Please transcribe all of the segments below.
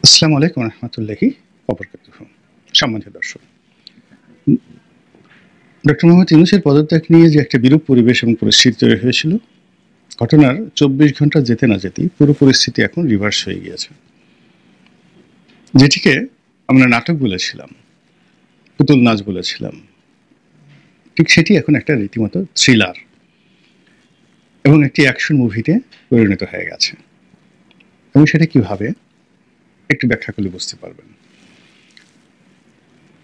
আসসালামু আলাইকুম রহমতুল্লাহি ওয়াবারাকাতুহু। সম্মানিত দর্শক, ডক্টর মোহাম্মদ ইউনূসের পদত্যাগ নিয়ে যে একটা বিরূপ পরিবেশ এবং পরিস্থিতি তৈরি হয়েছিল, ঘটনার ২৪ ঘন্টা যেতে না যেতেই পুরো পরিস্থিতি এখন রিভার্স হয়ে গিয়েছে। যেটিকে আমরা নাটক বলেছিলাম, পুতুল নাচ বলেছিলাম, ঠিক সেটি এখন একটা রীতিমতো থ্রিলার এবং একটি অ্যাকশন মুভিতে পরিণত হয়ে গেছে। এবং সেটা কিভাবে একটু ব্যাখ্যা করলে বুঝতে পারবেন।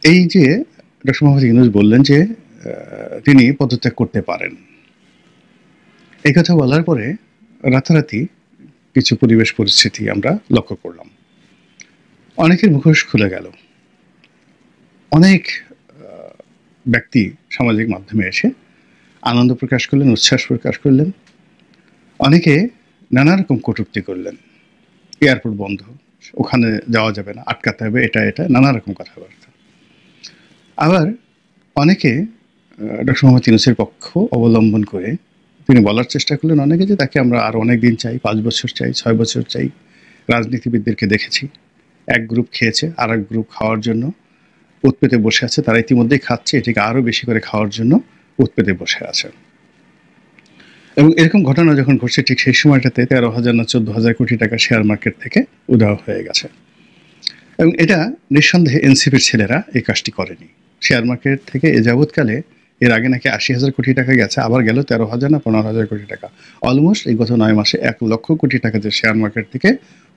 এই যে ডক্টর মোহাম্মদ ইউনূস বললেন যে তিনি পদত্যাগ করতে পারেন, এই কথা বলার পরে রাতারাতি কিছু পরিবেশ পরিস্থিতি আমরা লক্ষ্য করলাম। অনেকের মুখোশ খুলে গেল। অনেক ব্যক্তি সামাজিক মাধ্যমে এসে আনন্দ প্রকাশ করলেন, উচ্ছ্বাস প্রকাশ করলেন। অনেকে নানা রকম কটূক্তি করলেন। এয়ারপোর্ট বন্ধ, ওখানে যাওয়া যাবে না, আটকাতে হবে, এটা নানা রকম কথাবার্তা। আবার অনেকে ডক্টর মোহাম্মদ ইউনূসের পক্ষ অবলম্বন করে তিনি বলার চেষ্টা করলেন অনেকে যে তাকে আমরা আরও অনেক দিন চাই, ৫ বছর চাই, ৬ বছর চাই। রাজনীতিবিদদেরকে দেখেছি, এক গ্রুপ খেয়েছে, আর এক গ্রুপ খাওয়ার জন্য উৎপেতে বসে আছে। তারা ইতিমধ্যেই খাচ্ছে, এটিকে আরও বেশি করে খাওয়ার জন্য উৎপেতে বসে আছে। এবং এরকম ঘটনা যখন ঘটছে, ঠিক সেই সময়টাতে ১৩,০০০ না ১৪,০০০ কোটি টাকা শেয়ার মার্কেট থেকে উধাও হয়ে গেছে। এবং এটা নিঃসন্দেহে এনসিপির ছেলেরা এই কাজটি করেনি। শেয়ার মার্কেট থেকে এ যাবৎকালে এর আগে নাকি ৮০,০০০ কোটি টাকা গেছে, আবার গেল ১৩,০০০ না ১৫,০০০ কোটি টাকা। অলমোস্ট এই গত ৯ মাসে ১ লক্ষ কোটি টাকা যে শেয়ার মার্কেট থেকে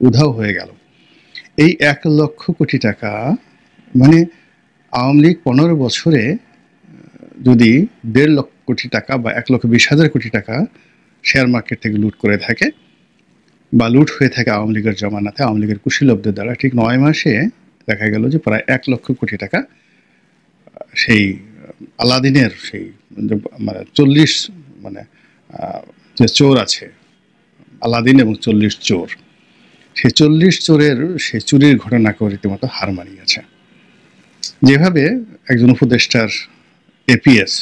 উধাও হয়ে গেল। এই ১ লক্ষ কোটি টাকা মানে আওয়ামী লীগ ১৫ বছরে যদি ১.৫ লক্ষ কোটি টাকা বা ১,২০,০০০ কোটি টাকা শেয়ার মার্কেট থেকে লুট করে থাকে বা লুট হয়ে থাকে আওয়ামী লীগের জমানাতে, আওয়ামী লীগের কুশীলবদের দ্বারা, ঠিক ৯ মাসে দেখা গেল যে প্রায় ১ লক্ষ কোটি টাকা সেই আলাদিনের সেই মানে ৪০ মানে যে চোর আছে আলাদিন এবং ৪০ চোর, সেই ৪০ চোরের সেই চুরির ঘটনাকে রীতিমতো হার মানিয়েছে। যেভাবে একজন উপদেষ্টার এপিএস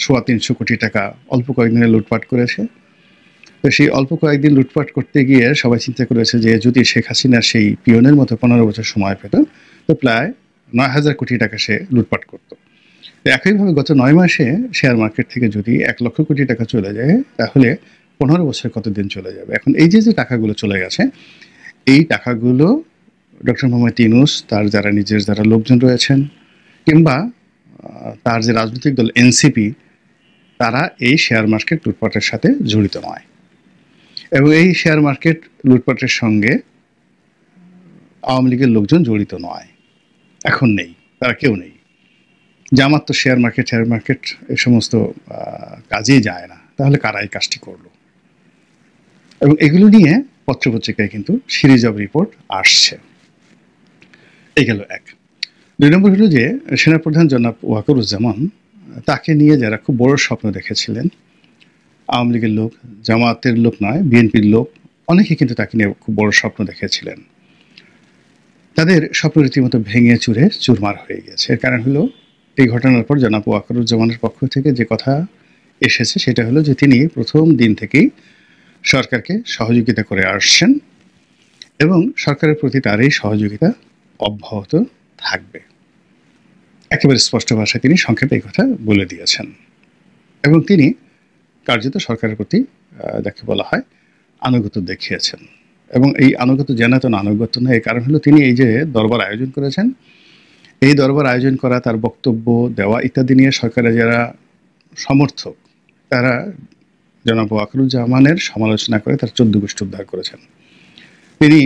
৩৫০ কোটি টাকা অল্প কয়েকদিনে লুটপাট করেছে, তো সেই অল্প কয়েকদিন লুটপাট করতে গিয়ে সবাই চিন্তা করেছে যে যদি শেখ হাসিনা সেই পিয়নের মতো ১৫ বছর সময় পেত তো প্রায় ৯,০০০ কোটি টাকা সে লুটপাট করত। একইভাবে গত ৯ মাসে শেয়ার মার্কেট থেকে যদি ১ লক্ষ কোটি টাকা চলে যায়, তাহলে ১৫ বছর কতদিন চলে যাবে? এখন এই যে টাকাগুলো চলে গেছে, এই টাকাগুলো ডক্টর মোহাম্মদ ইউনূস, তার যারা লোকজন রয়েছেন, কিংবা তার যে রাজনৈতিক দল এনসিপি, তারা এই শেয়ার মার্কেট লুটপাটের সাথে জড়িত নয়। এবং এই শেয়ার মার্কেট লুটপাটের সঙ্গে আওয়ামী লীগের লোকজন জড়িত নয়, এখন নেই, তারা কেউ নেই। জামাত তো শেয়ার মার্কেট এই সমস্ত কাজেই যায় না, তাহলে কারা এই কাজটি করলো? এবং এগুলো নিয়ে পত্রপত্রিকায় কিন্তু সিরিজ অব রিপোর্ট আসছে। এই গেল এক। ২ নম্বর হলো যে সেনাপ্রধান জনাব ওয়াকারুজ্জামান, তাকে নিয়ে যারা খুব বড় স্বপ্ন দেখেছিলেন, আওয়ামী লীগের লোক, জামাতের লোক নয়, বিএনপির লোক, অনেকে কিন্তু তাকে নিয়ে খুব বড় স্বপ্ন দেখেছিলেন। তাদের স্বপ্ন রীতিমতো ভেঙে চুরে চুরমার হয়ে গেছে। এর কারণ হলো এই ঘটনার পর জনাব ওয়াকারুজ্জামানের পক্ষ থেকে যে কথা এসেছে সেটা হলো যে তিনি প্রথম দিন থেকেই সরকারকে সহযোগিতা করে আসছেন এবং সরকারের প্রতি তার এই সহযোগিতা অব্যাহত থাকবে। একেবারে স্পষ্ট ভাষায় তিনি সংক্ষেপে এই কথা বলে দিয়েছেন এবং তিনি কার্যত সরকারের প্রতি যাকে বলা হয় আনুগত্য দেখিয়েছেন। এবং এই আনুগত্য জেনাতন আনুগত্য নয়, এই কারণ হলো তিনি এই যে দরবার আয়োজন করেছেন, এই দরবার আয়োজন করা, তার বক্তব্য দেওয়া ইত্যাদি নিয়ে সরকারের যারা সমর্থক, তারা জনাব ওয়াকারুজ্জামানের সমালোচনা করে তার ১৪ গোষ্ঠী উদ্ধার করেছেন। তিনি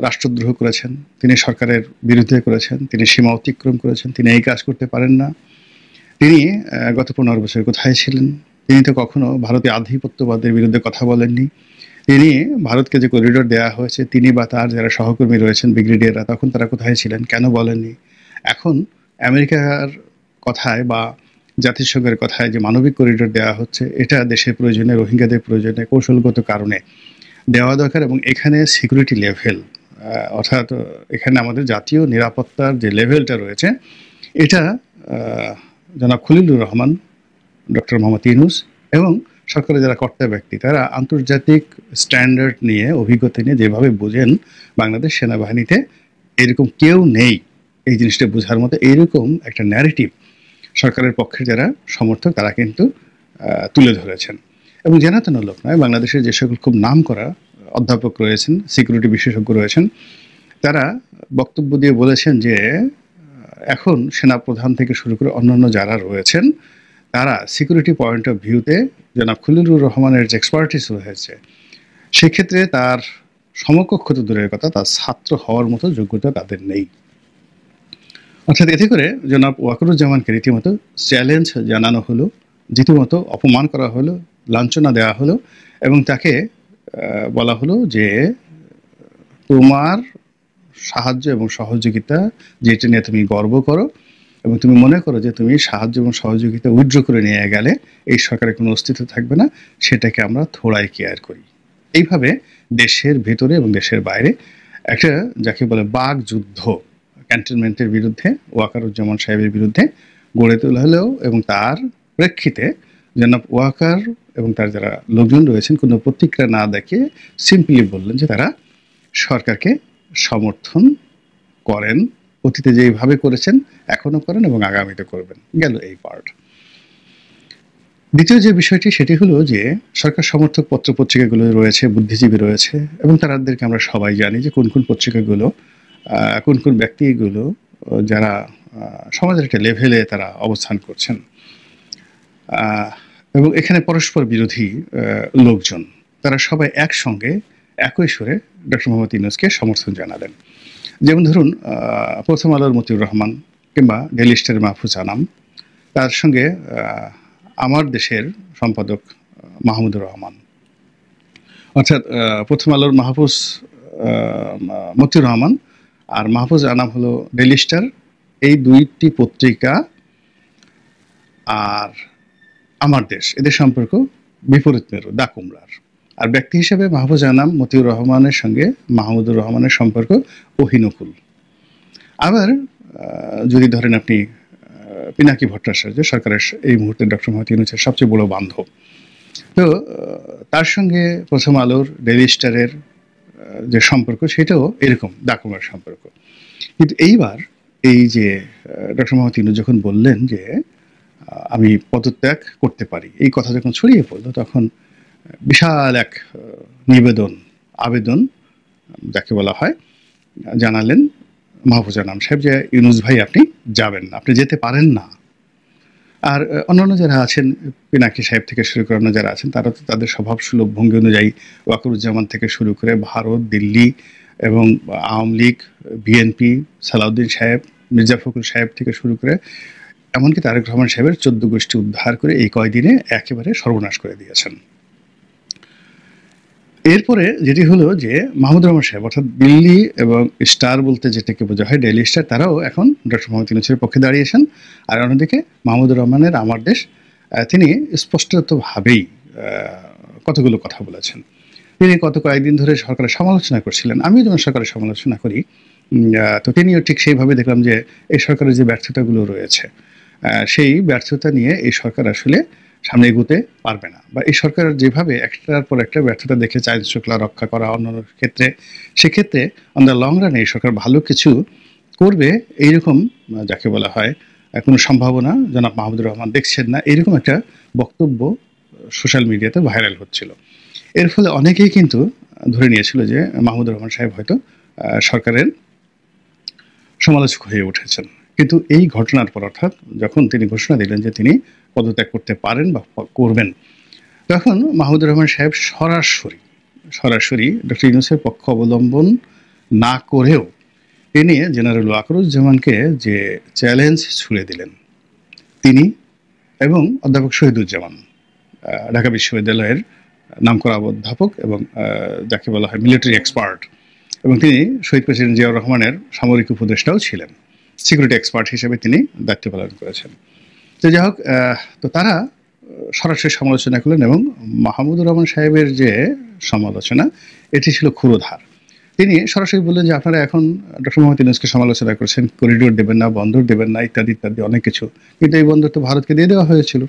রাষ্ট্রদ্রোহ করেছেন, তিনি সরকারের বিরুদ্ধে করেছেন, তিনি সীমা অতিক্রম করেছেন, তিনি এই কাজ করতে পারেন না। তিনি গত ১৫ বছর কোথায় ছিলেন? তিনি তো কখনো ভারতীয় আধিপত্যবাদের বিরুদ্ধে কথা বলেননি। তিনি ভারতকে যে করিডোর দেওয়া হয়েছে, তিনি বা তার যারা সহকর্মী রয়েছেন ব্রিগেডিয়াররা, তখন তারা কোথায় ছিলেন, কেন বলেননি? এখন আমেরিকার কথায় বা জাতিসংঘের কথায় যে মানবিক করিডোর দেওয়া হচ্ছে, এটা দেশের প্রয়োজনে, রোহিঙ্গাদের প্রয়োজনে, কৌশলগত কারণে দেওয়া দরকার। এবং এখানে সিকিউরিটি লেভেল, অর্থাৎ এখানে আমাদের জাতীয় নিরাপত্তার যে লেভেলটা রয়েছে, এটা জনাব খলিলুর রহমান, ডক্টর মোহাম্মদ ইউনূস এবং সরকারের যারা কর্তা ব্যক্তি, তারা আন্তর্জাতিক স্ট্যান্ডার্ড নিয়ে, অভিজ্ঞতা নিয়ে যেভাবে বোঝেন বাংলাদেশ সেনাবাহিনীতে, এরকম কেউ নেই এই জিনিসটা বোঝার মতো, এইরকম একটা ন্যারেটিভ সরকারের পক্ষে যারা সমর্থক তারা কিন্তু তুলে ধরেছেন। এবং জানাতেন লোক নয়, বাংলাদেশের যে সকল খুব নাম করা অধ্যাপক রয়েছেন, সিকিউরিটি বিশেষজ্ঞ রয়েছেন, তারা বক্তব্য দিয়ে বলেছেন যে এখন সেনাপ্রধান থেকে শুরু করে অন্যান্য যারা রয়েছেন তারা সিকিউরিটি পয়েন্ট অফ ভিউতে জনাব খলিলুর রহমানের যে এক্সপার্টিস রয়েছে সেক্ষেত্রে তার সমকক্ষ তো দূরের কথা, তার ছাত্র হওয়ার মতো যোগ্যতা তাদের নেই। অর্থাৎ এতে করে জনাব ওয়াকারুজ্জামানকে রীতিমতো চ্যালেঞ্জ জানানো হলো, রীতিমতো অপমান করা হলো, লাঞ্ছনা দেওয়া হলো এবং তাকে বলা হলো যে তোমার সাহায্য এবং সহযোগিতা যেটা নিয়ে তুমি গর্ব করো এবং তুমি মনে করো যে তুমি সাহায্য এবং সহযোগিতা উইথড্র করে নিয়ে গেলে এই সরকারের কোনো অস্তিত্ব থাকবে না, সেটাকে আমরা থোড়াই কেয়ার করি। এইভাবে দেশের ভেতরে এবং দেশের বাইরে একটা যাকে বলে বাক যুদ্ধ ক্যান্টনমেন্টের বিরুদ্ধে, ওয়াকারুজ্জামান সাহেবের বিরুদ্ধে গড়ে তোলা হলেও এবং তার প্রেক্ষিতে জনাব ওয়াকার এবং তার যারা লোকজন রয়েছেন কোনো প্রতিক্রিয়া না দেখে সিম্পলি বললেন যে তারা সরকারকে সমর্থন করেন, অতীতে যেভাবে করেছেন এখনো করেন এবং আগামীতে করবেন। গেল এই পার্ট। দ্বিতীয় যে বিষয়টি সেটি হলো যে সরকার সমর্থক পত্রপত্রিকাগুলো রয়েছে, বুদ্ধিজীবী রয়েছে এবং তাদেরকে আমরা সবাই জানি যে কোন কোন পত্রিকাগুলো কোন কোন ব্যক্তিগুলো যারা সমাজের একটা লেভেলে তারা অবস্থান করছেন এবং এখানে পরস্পর বিরোধী লোকজন তারা সবাই একসঙ্গে একই সুরে ডক্টর মোহাম্মদ ইউনূসকে সমর্থন জানালেন। যেমন ধরুন প্রথম আলোর মতিউর রহমান কিংবা ডেইলি স্টারের মাহফুজ আনাম, তার সঙ্গে আমার দেশের সম্পাদক মাহমুদুর রহমান, অর্থাৎ প্রথম আলোর মাহফুজ মতিউর রহমান আর মাহফুজ আনাম হলো ডেইলি স্টার, এই দুইটি পত্রিকা আর আমার দেশ এদের সম্পর্ক বিপরীত মেরু, দা কুমড়ার। আর ব্যক্তি হিসেবে মাহফুজ আনাম মতিউর রহমানের সঙ্গে মাহমুদুর রহমানের সম্পর্ক অহিনকুল। আবার যদি ধরেন আপনি পিনাকি ভট্টাচার্য, সরকারের এই মুহূর্তে ডক্টর মোহাম্মদ ইউনূসের সবচেয়ে বড় বান্ধব, তো তার সঙ্গে প্রথম আলোর ডেইলি স্টারের যে সম্পর্ক সেটাও এরকম দাকুমার সম্পর্ক। কিন্তু এইবার এই যে ডক্টর মোহাম্মদ ইউনূস যখন বললেন যে আমি পদত্যাগ করতে পারি, এই কথা যখন ছড়িয়ে পড়লো তখন বিশাল এক আবেদন যাকে বলা হয় জানালেন মাহফুজ আনাম সাহেব যে ইউনূস ভাই আপনি যাবেন না, আপনি যেতে পারেন না। আর অন্যান্য যারা আছেন পিনাকি সাহেব থেকে শুরু করে অন্য যারা আছেন তারা তো তাদের স্বভাব সুলভ ভঙ্গি অনুযায়ী ওয়াকারুজ্জামান থেকে শুরু করে ভারত, দিল্লি এবং আওয়ামী লীগ, বিএনপি, সালাউদ্দিন সাহেব, মির্জা ফখরুল সাহেব থেকে শুরু করে এমনকি তারেক রহমান সাহেবের 14 গোষ্ঠী উদ্ধার করে এই কয়দিনে একেবারে সর্বনাশ করে দিয়েছেন। এরপরে যেটি হলো যে মাহমুদুর রহমান সাহেব অর্থাৎ দিল্লি এবং স্টার বলতে যেটাকে বোঝা হয় ডেইলি স্টার, তারাও এখন ডক্টর মোহাম্মদ ইউনূসের পক্ষে দাঁড়িয়েছেন। আর অন্যদিকে মাহমুদুর রহমানের আমার দেশ, তিনি স্পষ্টতভাবেই কতগুলো কথা বলেছেন। তিনি গত কয়েকদিন ধরে সরকারের সমালোচনা করছিলেন, আমিও যেমন সরকারের সমালোচনা করি, তো তিনিও ঠিক সেইভাবে দেখলাম যে এই সরকারের যে ব্যর্থতাগুলো রয়েছে সেই ব্যর্থতা নিয়ে এই সরকার আসলে সামনে এগোতে পারবে না, বা এই সরকার যেভাবে একটার পর একটা ব্যর্থতা দেখে আইন শৃঙ্খলা রক্ষা করা অন্যান্য ক্ষেত্রে, সেক্ষেত্রে অন দ্য লং রানে এই সরকার ভালো কিছু করবে এইরকম যাকে বলা হয় কোনো সম্ভাবনা জনাব মাহমুদুর রহমান দেখছেন না, এরকম একটা বক্তব্য সোশ্যাল মিডিয়াতে ভাইরাল হচ্ছিল। এর ফলে অনেকেই কিন্তু ধরে নিয়েছিল যে মাহমুদুর রহমান সাহেব হয়তো সরকারের সমালোচক হয়ে উঠেছেন। কিন্তু এই ঘটনার পর অর্থাৎ যখন তিনি ঘোষণা দিলেন যে তিনি পদত্যাগ করতে পারেন বা করবেন, তখন মাহমুদুর রহমান সাহেব সরাসরি ডক্টর ইউনূসের পক্ষ অবলম্বন না করেও তিনি জেনারেল ওয়াকারুজ্জামানকে যে চ্যালেঞ্জ ছুড়ে দিলেন, তিনি এবং অধ্যাপক শহীদুজ্জামান ঢাকা বিশ্ববিদ্যালয়ের নামকরা অধ্যাপক এবং যাকে বলা হয় মিলিটারি এক্সপার্ট, এবং তিনি শহীদ প্রেসিডেন্ট জিয়াউর রহমানের সামরিক উপদেষ্টাও ছিলেন, সিকিউরিটি এক্সপার্ট হিসেবে তিনি দায়িত্ব পালন করেছেন। তো যাই হোক, তো তারা সরাসরি সমালোচনা করলেন এবং মাহমুদুর রহমান সাহেবের যে সমালোচনা এটি ছিল ক্ষুরোধার। তিনি সরাসরি বললেন যে আপনারা এখন ডক্টর মোহাম্মদ ইউনূসকে সমালোচনা করছেন, করিডোর দেবেন না, বন্দর দেবেন না, ইত্যাদি ইত্যাদি অনেক কিছু, কিন্তু এই বন্দর তো ভারতকে দিয়ে দেওয়া হয়েছিল,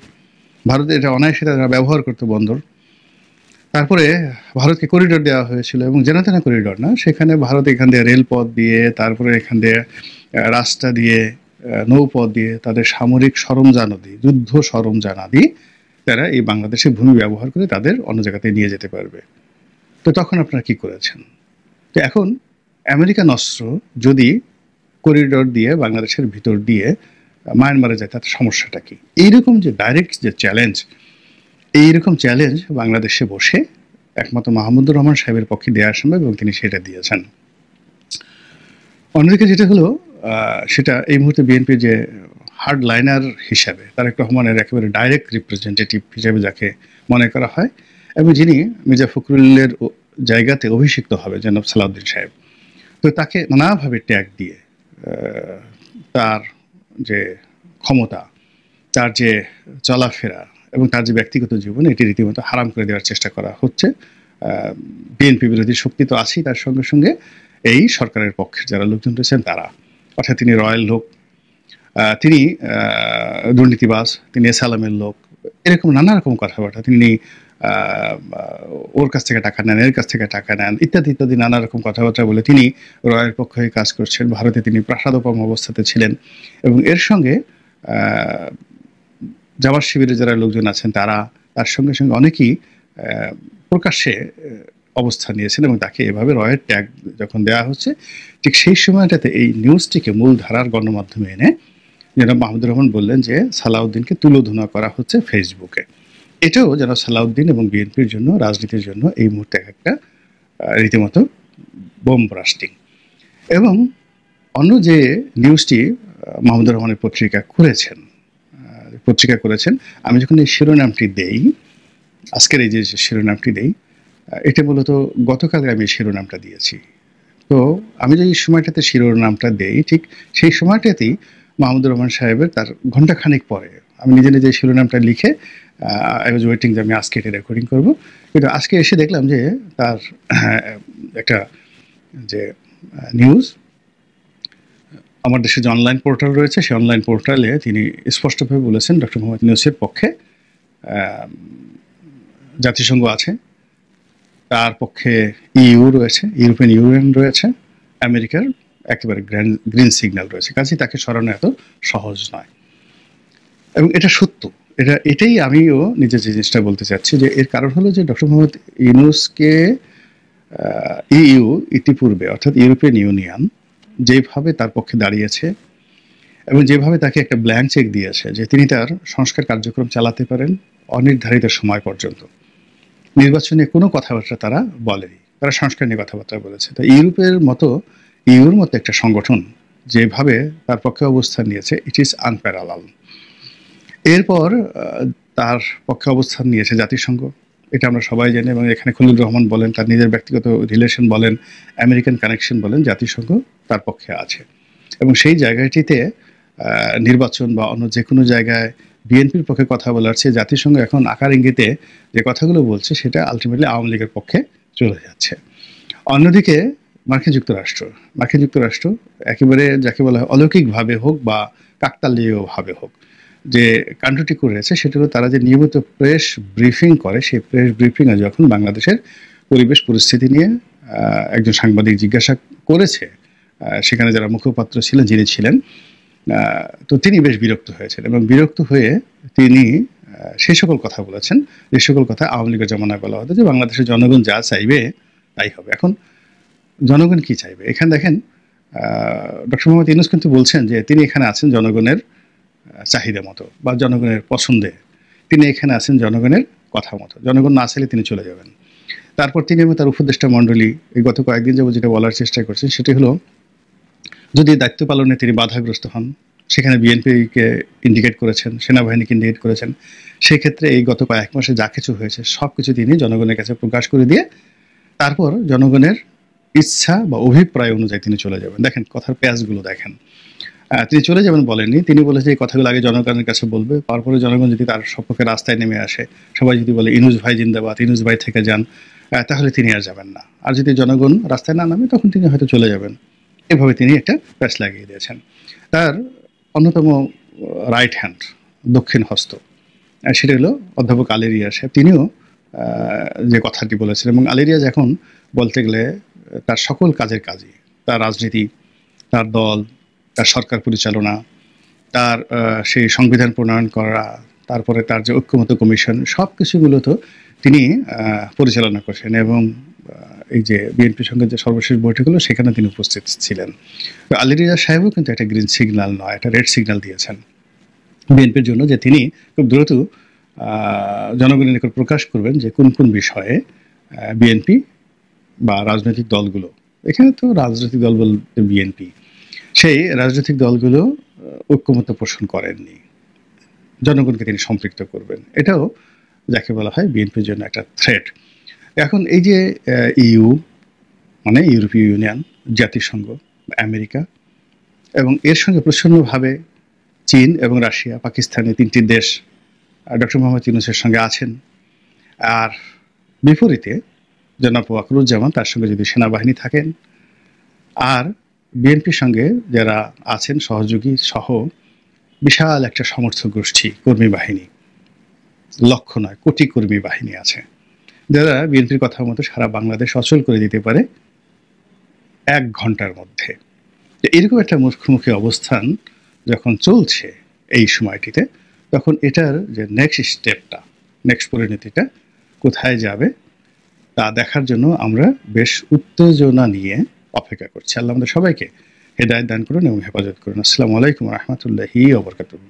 ভারত এটা অনায়াসে তারা ব্যবহার করতো বন্দর। তারপরে ভারতকে করিডোর দেওয়া হয়েছিল, এবং যেন করিডোর না, সেখানে ভারত এখান দিয়ে রেলপথ দিয়ে, তারপরে এখান দিয়ে রাস্তা দিয়ে, নৌপথ দিয়ে, তাদের সামরিক সরঞ্জামাদি, যুদ্ধ সরঞ্জামাদি তারা এই বাংলাদেশের ভূমি ব্যবহার করে তাদের অন্য জায়গাতে নিয়ে যেতে পারবে। তো তখন আপনারা কি করেছেন? তো এখন আমেরিকান অস্ত্র যদি করিডোর দিয়ে বাংলাদেশের ভিতর দিয়ে মায়ানমারে যায়, তাতে সমস্যাটা কি? এইরকম যে ডাইরেক্ট যে চ্যালেঞ্জ, এইরকম চ্যালেঞ্জ বাংলাদেশে বসে একমাত্র মাহমুদুর রহমান সাহেবের পক্ষে দেওয়া সম্ভব, এবং তিনি সেটা দিয়েছেন। অন্যদিকে যেটা হলো, সেটা এই মুহূর্তে বিএনপির যে হার্ড লাইনার হিসাবে তারেক রহমানের একেবারে ডাইরেক্ট রিপ্রেজেন্টেটিভ হিসেবে যাকে মনে করা হয়, এবং যিনি মির্জা ফখরুলের জায়গাতে অভিষিক্ত হবে জনাব সালাউদ্দিন সাহেব, তো তাকে নানাভাবে ট্যাগ দিয়ে তার যে ক্ষমতা, তার যে চলাফেরা এবং তার যে ব্যক্তিগত জীবন, এটি রীতিমতো হারাম করে দেওয়ার চেষ্টা করা হচ্ছে। বিএনপি বিরোধী শক্তি তো আছেই, তার সঙ্গে সঙ্গে এই সরকারের পক্ষের যারা লোকজন রয়েছেন তারা, অর্থাৎ তিনি রয়্যাল লোক, তিনি দুর্নীতিবাজ, তিনি এসালামের লোক, এরকম নানা রকম কথাবার্তা, তিনি ওর কাছ থেকে টাকা নেন, এর কাছ থেকে টাকা নেন, ইত্যাদি ইত্যাদি নানা রকম কথাবার্তা বলে তিনি রয়ের পক্ষে কাজ করছেন। ভারতে তিনি প্রাসাদোপম অবস্থাতে ছিলেন, এবং এর সঙ্গে জামাত শিবিরের যারা লোকজন আছেন তারা, তার সঙ্গে সঙ্গে অনেকেই প্রকাশ্যে অবস্থান নিয়েছেন, এবং তাকে এভাবে রয়ের ট্যাগ যখন দেওয়া হচ্ছে, ঠিক সেই সময়টাতে এই নিউজটিকে মূল ধারার গণমাধ্যমে এনে জনাব মাহমুদুর রহমান বললেন যে সালাউদ্দিনকে তুলোধনা করা হচ্ছে ফেসবুকে। এটাও যেন সালাউদ্দিন এবং বিএনপির জন্য, রাজনীতির জন্য এই মুহূর্তে একটা রীতিমতো বোম ব্রাস্টিং। এবং অন্য যে নিউজটি মাহমুদুর রহমানের পত্রিকা করেছেন, আমি যখন এই শিরোনামটি দেই, আজকের এই যে শিরোনামটি দেই, এটা মূলত গতকালে আমি শিরোনামটা দিয়েছি। তো আমি যে সময়টাতে শিরোনামটা দেই, ঠিক সেই সময়টাতেই মাহমুদুর রহমান সাহেবের তার ঘণ্টাখানিক পরে আমি নিজে নিজে শিরোনামটা লিখে আই ওয়াজ ওয়েটিং যে আমি আজকে এটা রেকর্ডিং করবো, কিন্তু আজকে এসে দেখলাম যে তার একটা যে নিউজ, আমার দেশে যে অনলাইন পোর্টাল রয়েছে, সেই অনলাইন পোর্টালে তিনি স্পষ্টভাবে বলেছেন ডক্টর মোহাম্মদ ইউনূসের পক্ষে জাতিসংঘ আছে, তার পক্ষে ইইউ রয়েছে, ইউরোপিয়ান ইউনিয়ন রয়েছে, আমেরিকার একেবারে গ্রিন সিগন্যাল রয়েছে, কাজেই তাকে সরানো এত সহজ নয়। এবং এটা সত্য, এটাই আমিও নিজের জিনিসটা বলতে চাচ্ছি, যে এর কারণ হলো যে ডক্টর মোহাম্মদ ইউনূসকে ইইউ ইতিপূর্বে, অর্থাৎ ইউরোপিয়ান ইউনিয়ন যেভাবে তার পক্ষে দাঁড়িয়েছে এবং যেভাবে তাকে একটা ব্ল্যাঙ্ক চেক দিয়েছে যে তিনি তার সংস্কার কার্যক্রম চালাতে পারেন অনির্ধারিত সময় পর্যন্ত, নির্বাচনে কোনো কথাবার্তা তারা বলেনি, তারা সংস্কার নিয়ে কথাবার্তা বলেছে। তো ইউর মতো একটা সংগঠন যেভাবে তার পক্ষে অবস্থান নিয়েছে, ইট ইজ আনপ্যারালাল। এরপর তার পক্ষে অবস্থান নিয়েছে জাতিসংঘ, এটা আমরা সবাই জানি, এবং এখানে খলিলুর রহমান বলেন, তার নিজের ব্যক্তিগত রিলেশন বলেন, আমেরিকান কানেকশন বলেন, জাতিসংঘ তার পক্ষে আছে। এবং সেই জায়গাটিতে নির্বাচন বা অন্য যে কোনো জায়গায় বিএনপির পক্ষে কথা বলার চেয়ে জাতিসংঘ এখন আকার ইঙ্গিতে যে কথাগুলো বলছে, সেটা আলটিমেটলি আওয়ামী লীগের পক্ষে চলে যাচ্ছে। অন্যদিকে মার্কিন যুক্তরাষ্ট্র একেবারে যাকে বলা হয় অলৌকিকভাবে হোক বা কাকতালীয়ভাবে হোক যে কাণ্ডটি করেছে, সেটা হলো তারা যে নিয়মিত প্রেস ব্রিফিং করে, সেই প্রেস ব্রিফিংয়ে যখন বাংলাদেশের পরিবেশ পরিস্থিতি নিয়ে একজন সাংবাদিক জিজ্ঞাসা করেছে, সেখানে যারা মুখপাত্র ছিলেন, যিনি ছিলেন, তো তিনি বেশ বিরক্ত হয়েছেন, এবং বিরক্ত হয়ে তিনি সেই সকল কথা বলেছেন যে সকল কথা আওয়ামী লীগের জমানায় বলা হতো, যে বাংলাদেশের জনগণ যা চাইবে তাই হবে। এখন জনগণ কি চাইবে? এখানে দেখেন ডক্টর মোহাম্মদ ইউনূস কিন্তু বলছেন যে তিনি এখানে আছেন জনগণের চাহিদা মতো বা জনগণের পছন্দে, তিনি এখানে আছেন জনগণের কথা মতো, জনগণ না চাইলে তিনি চলে যাবেন। তারপর তিনি এবং তার উপদেষ্টা মণ্ডলী এই গত কয়েকদিন যাবত যেটা বলার চেষ্টা করছেন, সেটি হলো যদি দায়িত্ব পালনে তিনি বাধাগ্রস্ত হন, সেখানে বিএনপিকে ইন্ডিকেট করেছেন, সেনাবাহিনীকে ইন্ডিকেট করেছেন, সেক্ষেত্রে এই গত কয়েক মাসে যা কিছু হয়েছে সব কিছু তিনি জনগণের কাছে প্রকাশ করে দিয়ে তারপর জনগণের ইচ্ছা বা অভিপ্রায় অনুযায়ী তিনি চলে যাবেন। দেখেন কথার প্যাচগুলো দেখেন, তিনি চলে যাবেন বলেননি, তিনি বলেছে এই কথাগুলো আগে জনগণের কাছে বলবে, তারপরে জনগণ যদি তার সপক্ষে রাস্তায় নেমে আসে, সবাই যদি বলে ইউনূস ভাই জিন্দাবাদ, ইউনূস ভাই থেকে যান, তাহলে তিনি আর যাবেন না। আর যদি জনগণ রাস্তায় না নামে, তখন তিনি হয়তো চলে যাবেন। এভাবে তিনি একটা প্যাচ লাগিয়ে দিয়েছেন। তার অন্যতম রাইট হ্যান্ড, দক্ষিণ হস্ত, সেটা হলো অধ্যাপক আলী রিয়াজ সাহেব, তিনিও যে কথাটি বলেছেন, এবং আলী রিয়াজ এখন বলতে গেলে তার সকল কাজের কাজই, তার রাজনীতি, তার দল, তার সরকার পরিচালনা, তার সেই সংবিধান প্রণয়ন করা, তারপরে তার যে ঐক্যমত্য কমিশন, সব কিছুগুলো তো তিনি পরিচালনা করছেন। এবং এই যে বিএনপির সঙ্গে যে সর্বশেষ বৈঠক হলো সেখানে তিনি উপস্থিত ছিলেন। তো আলী রিয়াজ সাহেবও কিন্তু একটা গ্রিন সিগন্যাল নয়, একটা রেড সিগন্যাল দিয়েছেন বিএনপির জন্য, যে তিনি খুব দ্রুত জনগণের নিকট প্রকাশ করবেন যে কোন কোন বিষয়ে বিএনপি বা রাজনৈতিক দলগুলো, এখানে তো রাজনৈতিক দল বলতে বিএনপি, সেই রাজনৈতিক দলগুলো ঐক্যমত্য পোষণ করেননি, জনগণকে তিনি সম্পৃক্ত করবেন। এটাও যাকে বলা হয় বিএনপির জন্য একটা থ্রেট। এখন এই যে ইইউ মানে ইউরোপীয় ইউনিয়ন, জাতিসংঘ, আমেরিকা এবং এর সঙ্গে প্রচ্ছন্নভাবে চীন এবং রাশিয়া, পাকিস্তান, এই তিনটি দেশ ডক্টর মোহাম্মদ ইউনূসের সঙ্গে আছেন। আর বিপরীতে জনাব ওয়াকারুজ্জামান, তার সঙ্গে যদি সেনাবাহিনী থাকেন, আর বিএনপির সঙ্গে যারা আছেন সহযোগী সহ বিশাল একটা সমর্থক গোষ্ঠী, কর্মী বাহিনী, লক্ষ নয় কোটি কর্মী বাহিনী আছে, যারা বিএনপির কথা মতো সারা বাংলাদেশ অচল করে দিতে পারে 1 ঘন্টার মধ্যে। এরকম একটা মুখোমুখি অবস্থান যখন চলছে এই সময়টিতে, তখন এটার যে নেক্সট স্টেপটা, নেক্সট পরিণতিটা কোথায় যাবে তা দেখার জন্য আমরা বেশ উত্তেজনা নিয়ে অপেক্ষা করছি। আল্লাহ আমাদের সবাইকে হেদায়েত দান করুন এবং হেফাজত করুন। আসসালামু আলাইকুম ওয়া রাহমাতুল্লাহি ওয়া বারাকাতুহু।